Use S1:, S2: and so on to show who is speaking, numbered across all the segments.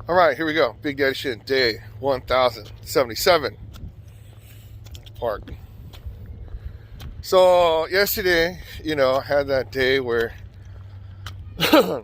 S1: All right, here we go. Big Daddy Shit, day 1077. Park. So yesterday, I had that day where I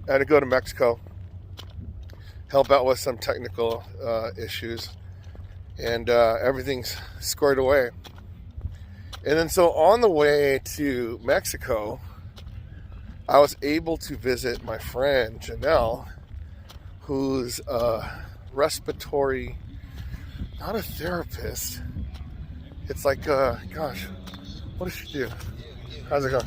S1: had to go to Mexico, help out with some technical issues, and everything's squared away. And then so on the way to Mexico, I was able to visit my friend Janelle, who's a respiratory, not a therapist. It's like, gosh, what does she do? How's it going?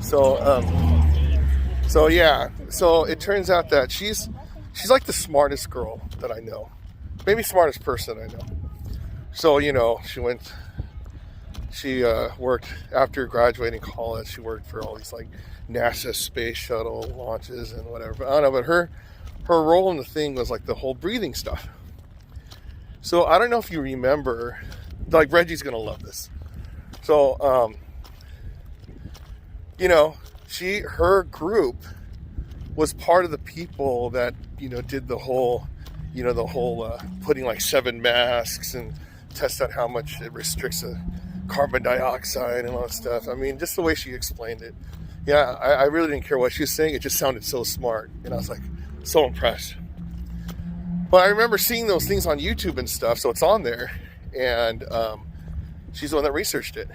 S1: So it turns out that she's like the smartest girl that I know, maybe smartest person I know. So she worked after graduating college. She worked for all these like NASA space shuttle launches and whatever. But I don't know. But her role in the thing was like the whole breathing stuff. So I don't know if you remember. Like Reggie's gonna love this. So her group was part of the people that did the whole putting like 7 masks and test out how much it restricts the carbon dioxide and all that stuff. I mean, just the way she explained it. Yeah, I really didn't care what she was saying. It just sounded so smart. And I was like, so impressed. But I remember seeing those things on YouTube and stuff. So it's on there. And she's the one that researched it.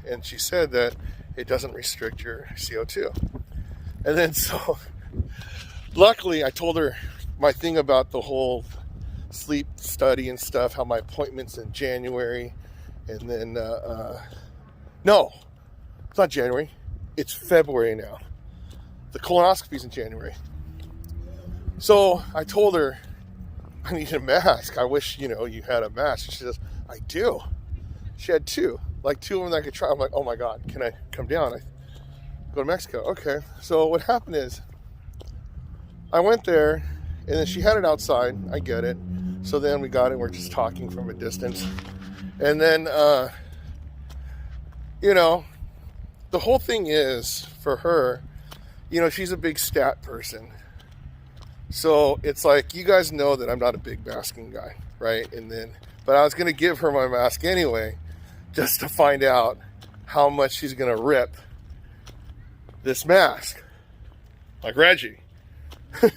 S1: And she said that it doesn't restrict your CO2. And then so, luckily, I told her my thing about the whole sleep study and stuff, how my appointment's in January. And then, no, it's not January. It's February now. The colonoscopy's in January. So I told her, I need a mask. I wish, you had a mask. She says, I do. She had 2. Like 2 of them that I could try. I'm like, oh my God, can I come down? I go to Mexico. Okay. So what happened is, I went there, and then she had it outside. I get it. So then we got it. We're just talking from a distance. And then, the whole thing is, for her, she's a big stat person. So it's like, you guys know that I'm not a big masking guy, right? But I was going to give her my mask anyway, just to find out how much she's going to rip this mask. Like Reggie. I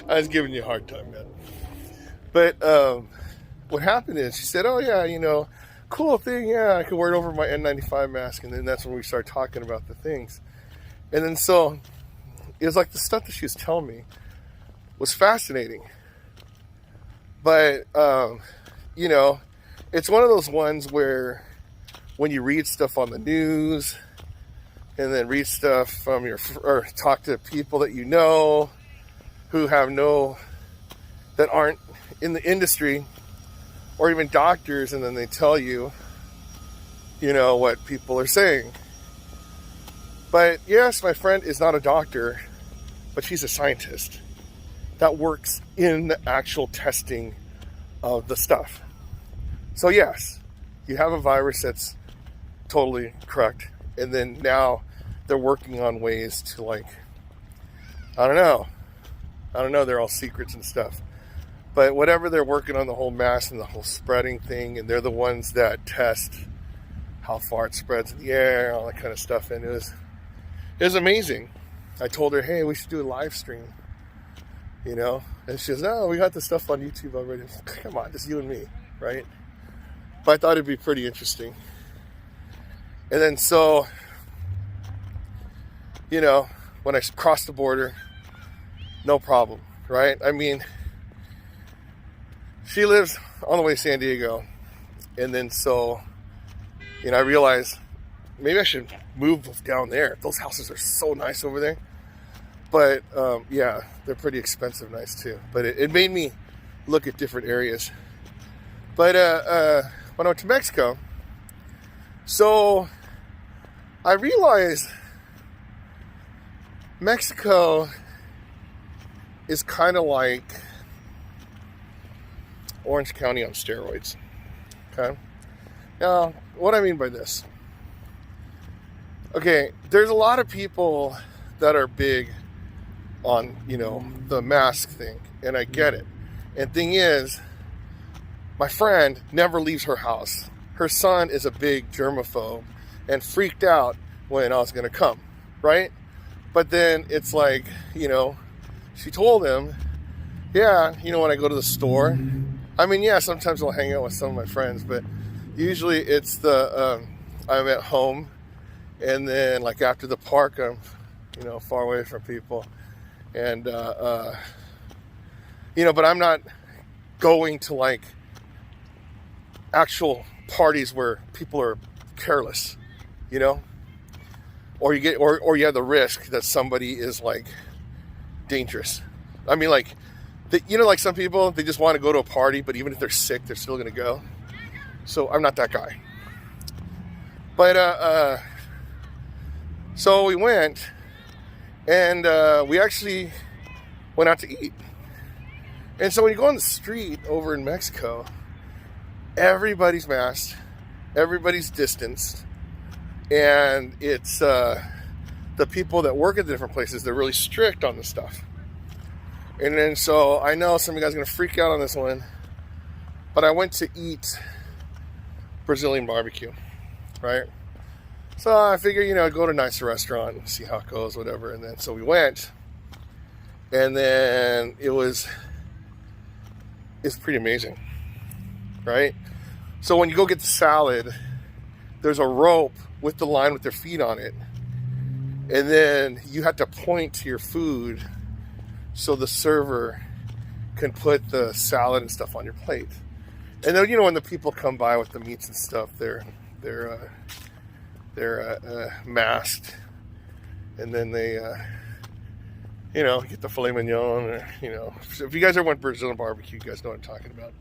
S1: was giving you a hard time, man. But what happened is, she said, oh yeah, cool thing, yeah, I could wear it over my N95 mask. And then that's when we started talking about the things. And then so, it was like the stuff that she was telling me was fascinating. But, it's one of those ones where when you read stuff on the news and then read stuff from or talk to people that who that aren't in the industry or even doctors, and then they tell you, what people are saying. But yes, my friend is not a doctor, but she's a scientist that works in the actual testing of the stuff. So yes, you have a virus that's totally correct. And then now they're working on ways to I don't know, they're all secrets and stuff. But whatever they're working on, the whole mass and the whole spreading thing, and they're the ones that test how far it spreads in the air, all that kind of stuff. And it was amazing. I told her, hey, we should do a live stream, And she says, no, we got the stuff on YouTube already. Come on, just you and me, right? But I thought it'd be pretty interesting. And then so, when I crossed the border, no problem, right? I mean, she lives on the way to San Diego. And then so, I realized maybe I should move down there. Those houses are so nice over there. But, yeah, they're pretty expensive nice too. But it made me look at different areas. But when I went to Mexico, so I realized Mexico is kind of like Orange County on steroids. Okay? Now, what I mean by this. Okay, there's a lot of people that are big on, you know, the mask thing, and I get it. And thing is, my friend never leaves her house. Her son is a big germaphobe and freaked out when I was going to come, right? But then it's like, you know, she told him, yeah, you know, when I go to the store, I mean, yeah, sometimes I'll hang out with some of my friends, but usually it's I'm at home, and then like after the park, I'm, you know, far away from people. And, you know, but I'm not going to like actual parties where people are careless, you know, or you have the risk that somebody is like dangerous. I mean, like, you know, like some people, they just want to go to a party, but even if they're sick, they're still going to go. So I'm not that guy. But, so we went, and we actually went out to eat. And so when you go on the street over in Mexico, everybody's masked, everybody's distanced, and it's the people that work at the different places, they're really strict on this stuff. And then so I know some of you guys are going to freak out on this one, but I went to eat Brazilian barbecue, right? So I figured, you know, go to a nicer restaurant and see how it goes, whatever. And then so we went, and then it's pretty amazing, right? So when you go get the salad, there's a rope with the line with their feet on it, and then you have to point to your food so the server can put the salad and stuff on your plate. And then, you know, when the people come by with the meats and stuff, they're masked, and then they you know, get the filet mignon, or, you know, so if you guys ever went Brazilian barbecue, you guys know what I'm talking about.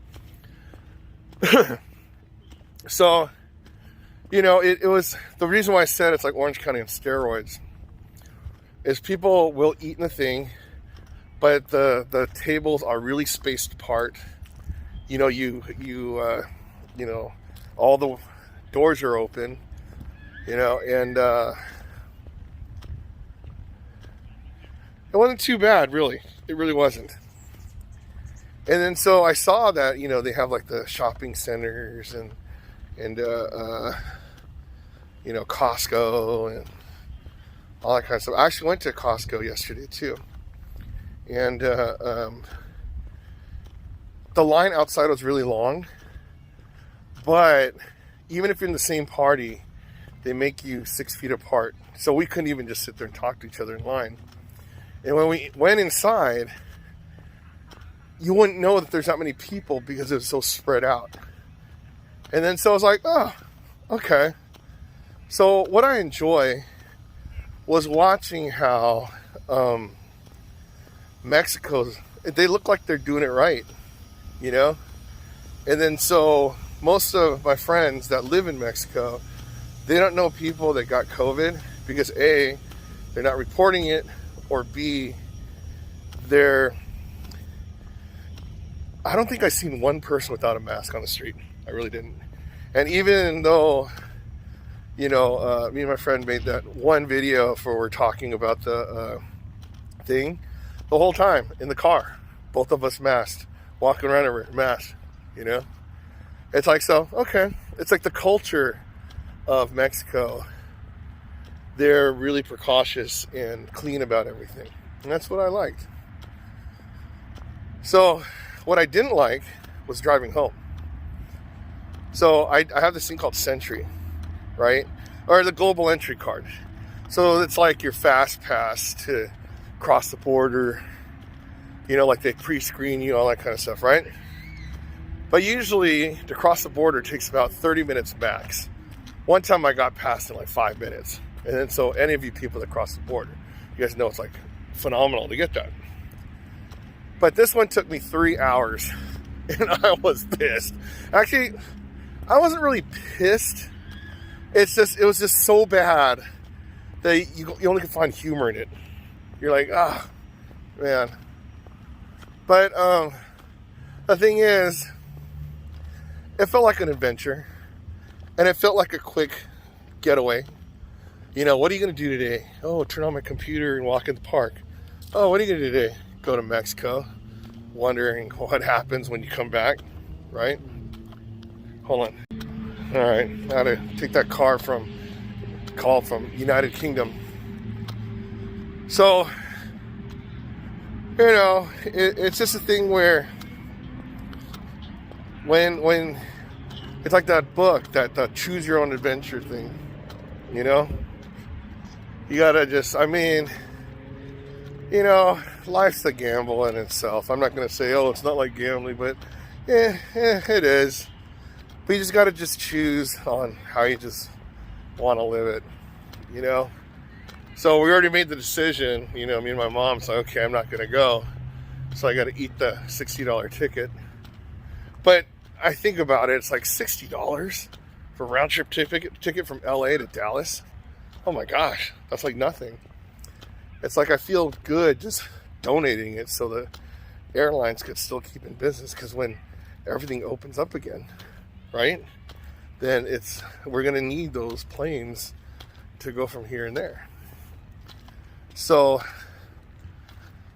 S1: So, you know, it was the reason why I said it's like Orange County on steroids is people will eat in the thing, but the tables are really spaced apart. You know, you know, all the doors are open, you know, and it wasn't too bad, really. It really wasn't. And then so I saw that, you know, they have like the shopping centers and you know, Costco and all that kind of stuff. I actually went to Costco yesterday too. And the line outside was really long, but even if you're in the same party, they make you 6 feet apart. So we couldn't even just sit there and talk to each other in line. And when we went inside, you wouldn't know that there's not many people because it was so spread out. And then so I was like, oh, okay. So what I enjoy was watching how Mexico's, they look like they're doing it right, you know? And then so most of my friends that live in Mexico, they don't know people that got COVID because A, they're not reporting it, or B, I don't think I've seen one person without a mask on the street. I really didn't. And even though, you know, me and my friend made that one video for we're talking about the thing, the whole time in the car, both of us masked, walking around everywhere, masked, you know? It's like, so, okay. It's like the culture of Mexico. They're really precautious and clean about everything. And that's what I liked. So what I didn't like was driving home. So I have this thing called Sentry, right? Or the global entry card. So it's like your fast pass to cross the border. You know, like they pre-screen you, all that kind of stuff, right? But usually to cross the border takes about 30 minutes max. One time I got past in like 5 minutes. And then so any of you people that cross the border, you guys know it's like phenomenal to get that. But this one took me 3 hours, and I was pissed. Actually, I wasn't really pissed. It was just so bad that you only can find humor in it. You're like, ah, man. But the thing is, it felt like an adventure, and it felt like a quick getaway. You know, what are you going to do today? Oh, turn on my computer and walk in the park. Oh, what are you going to do today? Go to Mexico, wondering what happens when you come back, right? Hold on. All right, I had to take that call from United Kingdom. So, you know, it's just a thing where when it's like that book, that choose your own adventure thing, you know? You gotta just, I mean, you know, life's a gamble in itself. I'm not gonna say, oh, it's not like gambling, but yeah, it is. But you just gotta just choose on how you just want to live it, you know? So we already made the decision, you know, me and my mom's like, okay, I'm not gonna go. So I gotta eat the $60 ticket. But I think about it, it's like $60 for a round trip ticket from LA to Dallas. Oh my gosh, that's like nothing. It's like I feel good just donating it so the airlines could still keep in business, because when everything opens up again, right, then we're gonna need those planes to go from here and there. So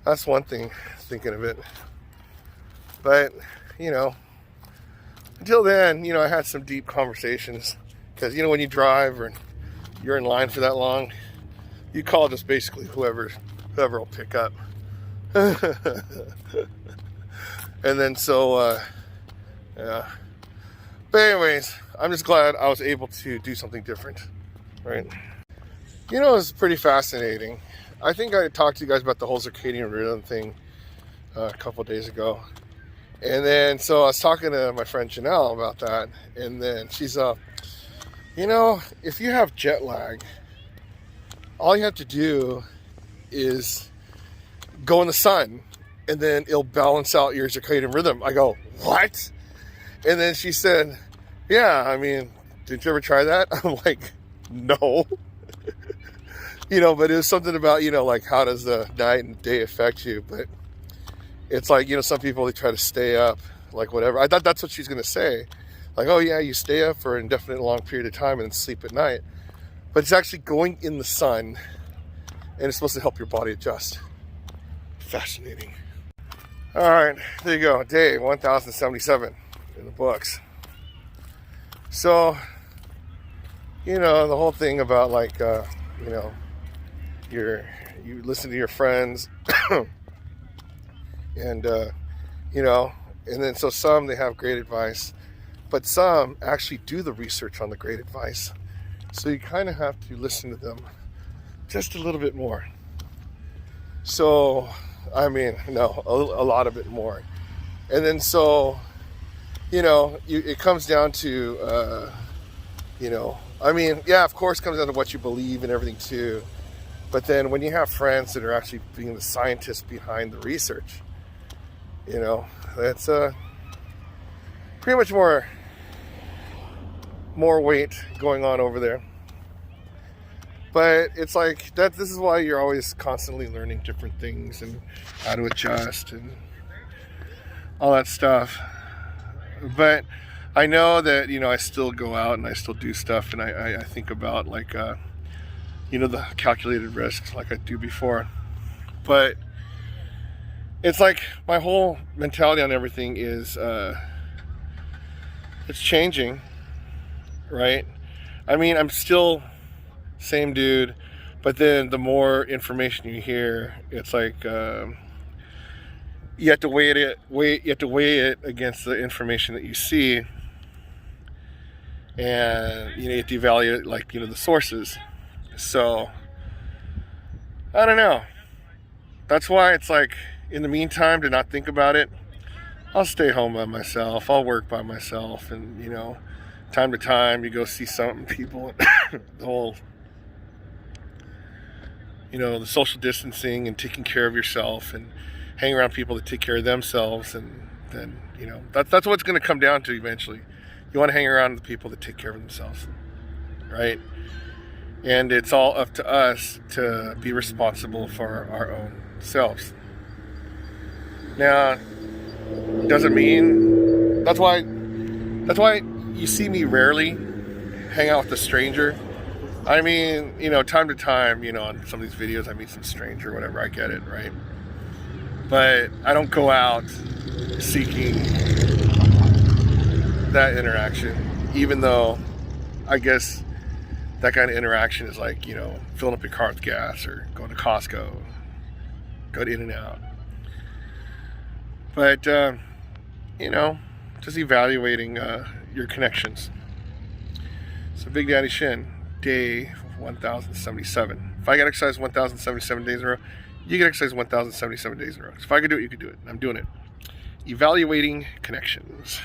S1: that's one thing, thinking of it. But, you know, until then, you know, I had some deep conversations, because, you know, when you drive or you're in line for that long, you call just basically whoever will pick up. And then so, yeah. But anyways, I'm just glad I was able to do something different, right? You know, it's pretty fascinating. I think I talked to you guys about the whole circadian rhythm thing a couple of days ago. And then, so I was talking to my friend Janelle about that. And then she's you know, if you have jet lag, all you have to do is go in the sun, and then it'll balance out your circadian rhythm. I go, what? And then she said, yeah, I mean, did you ever try that? I'm like, no. You know, but it was something about, you know, like, how does the night and day affect you? But it's like, you know, some people, they try to stay up, like, whatever. I thought that's what she's going to say. Like, oh, yeah, you stay up for an indefinite long period of time and then sleep at night. But it's actually going in the sun, and it's supposed to help your body adjust. Fascinating. All right, there you go. Day 1077 in the books. So, you know, the whole thing about, like, you know, you listen to your friends, and, you know, and then so some, they have great advice, but some actually do the research on the great advice. So you kind of have to listen to them just a little bit more. So, I mean, no, a lot of it more. And then so, you know, it comes down to, you know, I mean, yeah, of course, it comes down to what you believe and everything too. But then when you have friends that are actually being the scientists behind the research, you know, that's pretty much more weight going on over there. But it's like that. This is why you're always constantly learning different things and how to adjust and all that stuff. But I know that, you know, I still go out and I still do stuff, and I think about, like, you know, the calculated risks like I do before. But it's like my whole mentality on everything is it's changing, right? I mean, I'm still same dude, but then the more information you hear, it's like you have to weigh it against the information that you see, and you know, you have to evaluate, like, you know, the sources. So I don't know. That's why it's like, in the meantime, to not think about it, I'll stay home by myself. I'll work by myself, and, you know, time to time you go see some people. The whole, you know, the social distancing and taking care of yourself and hang around people that take care of themselves, and then, you know, that's what it's going to come down to eventually. You want to hang around with people that take care of themselves, right? And it's all up to us to be responsible for our own selves. Now, doesn't mean, that's why you see me rarely hang out with a stranger I mean, you know, time to time, you know, on some of these videos, I meet some stranger or whatever. I get it, right? But I don't go out seeking that interaction, even though I guess that kind of interaction is like, you know, filling up your car with gas or going to Costco, go to In-N-Out. But, you know, just evaluating your connections. So Big Daddy Shin, day 1077. If I got exercise 1077 days in a row, you get exercise 1077 days in a row. So if I could do it, you could do it. I'm doing it. Evaluating connections.